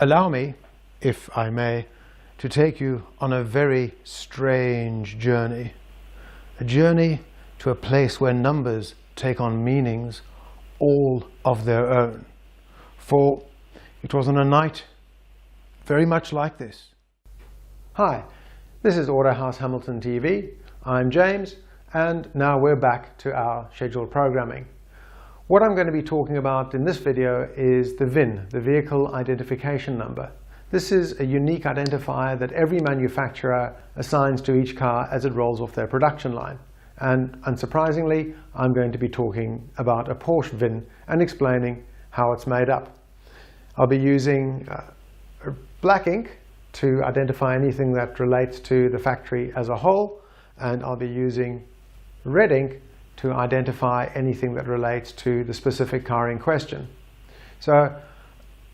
Allow me, if I may, to take you on a very strange journey. A journey to a place where numbers take on meanings all of their own. For it was on a night very much like this. Hi, this is Autohaus Hamilton TV. I'm James, and now we're back to our scheduled programming. What I'm going to be talking about in this video is the VIN, the Vehicle Identification Number. This is a unique identifier that every manufacturer assigns to each car as it rolls off their production line. And unsurprisingly, I'm going to be talking about a Porsche VIN and explaining how it's made up. I'll be using black ink to identify anything that relates to the factory as a whole, and I'll be using red ink to identify anything that relates to the specific car in question. So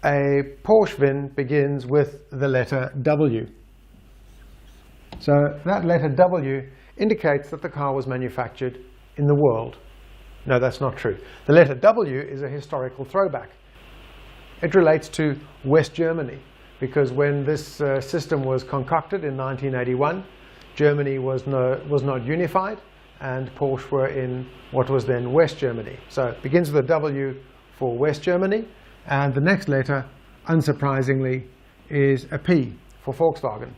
a Porsche VIN begins with the letter W. So that letter W indicates that the car was manufactured in the world. No, that's not true. The letter W is a historical throwback. It relates to West Germany, because when this system was concocted in 1981, Germany was not unified, and Porsche were in what was then West Germany. So it begins with a W for West Germany, and the next letter, unsurprisingly, is a P for Volkswagen.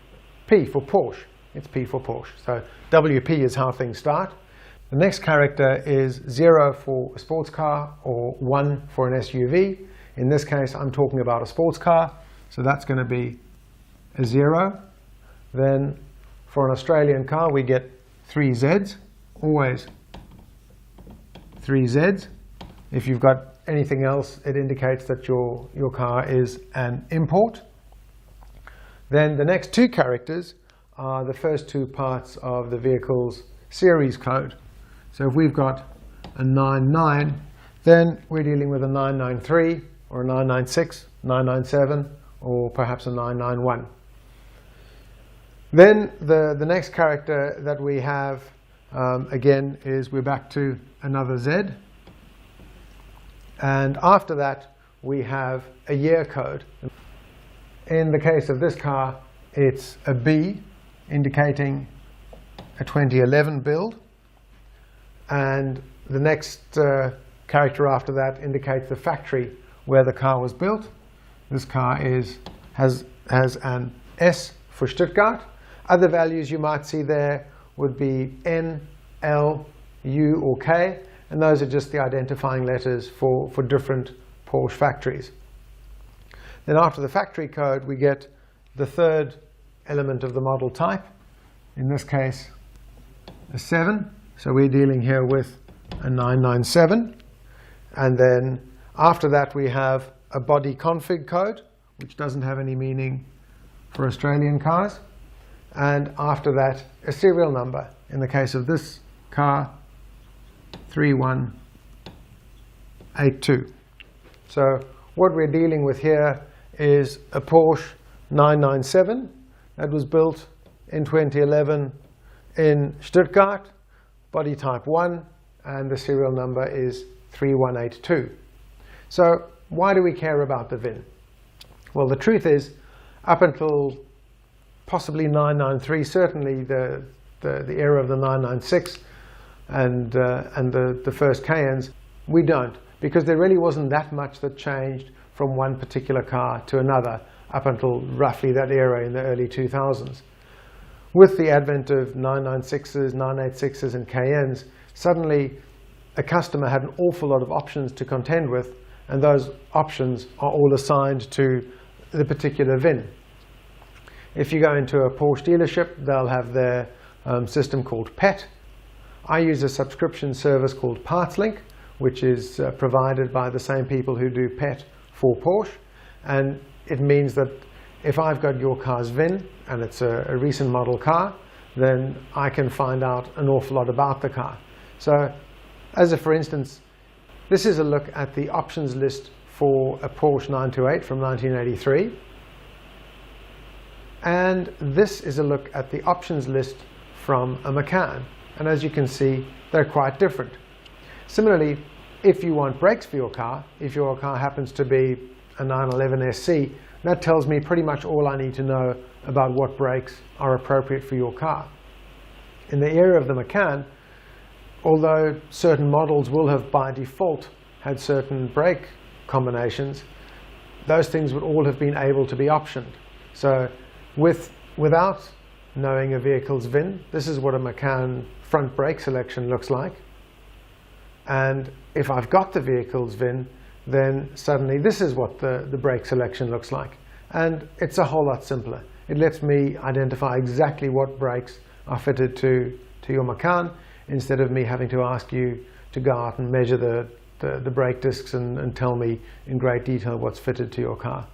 P for Porsche. It's P for Porsche. So WP is how things start. The next character is 0 for a sports car or 1 for an SUV. In this case, I'm talking about a sports car, so that's going to be a 0. Then for an Australian car, we get 3 Zs. Always 3 Zs. If you've got anything else, it indicates that your car is an import. Then the next 2 characters are the first 2 parts of the vehicle's series code. So if we've got a 99, then we're dealing with a 993 or a 996, 997, or perhaps a 991. Then the next character that we have again is we're back to another Z, and after that we have a year code. In the case of this car, it's a B, indicating a 2011 build, and the next character after that indicates the factory where the car was built. This car has an S for Stuttgart. Other values you might see there would be N, L, U, or K, and those are just the identifying letters for different Porsche factories. Then after the factory code, we get the third element of the model type, in this case a 7, so we're dealing here with a 997, and then after that we have a body config code, which doesn't have any meaning for Australian cars, and after that a serial number. In the case of this car, 3182. So what we're dealing with here is a Porsche 997 that was built in 2011 in Stuttgart, body type 1, and the serial number is 3182. So why do we care about the VIN? Well, the truth is, up until possibly 993, certainly the era of the 996 and the first Cayennes, we don't, because there really wasn't that much that changed from one particular car to another up until roughly that era in the early 2000s. With the advent of 996s, 986s, and Cayennes, suddenly a customer had an awful lot of options to contend with, and those options are all assigned to the particular VIN. If you go into a Porsche dealership, they'll have their system called PET. I use a subscription service called PartsLink, which is provided by the same people who do PET for Porsche, and it means that if I've got your car's VIN and it's a recent model car, then I can find out an awful lot about the car. So for instance, this is a look at the options list for a Porsche 928 from 1983. And this is a look at the options list from a Macan. And as you can see, they're quite different. Similarly, if you want brakes for your car, if your car happens to be a 911 SC, that tells me pretty much all I need to know about what brakes are appropriate for your car. In the area of the Macan, although certain models will have by default had certain brake combinations, those things would all have been able to be optioned. So without knowing a vehicle's VIN, this is what a Macan front brake selection looks like. And if I've got the vehicle's VIN, then suddenly this is what the brake selection looks like. And it's a whole lot simpler. It lets me identify exactly what brakes are fitted to your Macan, instead of me having to ask you to go out and measure the brake discs and tell me in great detail what's fitted to your car.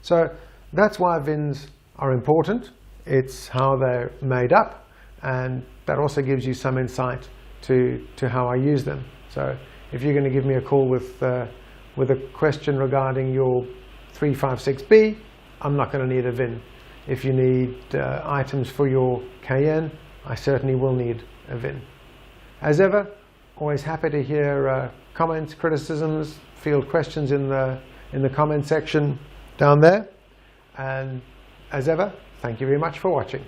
So that's why VINs are important. It's how they're made up, and that also gives you some insight to how I use them. So if you're going to give me a call with a question regarding your 356B, I'm not going to need a VIN. If you need items for your Cayenne, I certainly will need a VIN. As ever, always happy to hear comments, criticisms, field questions in the comment section down there. And as ever, thank you very much for watching.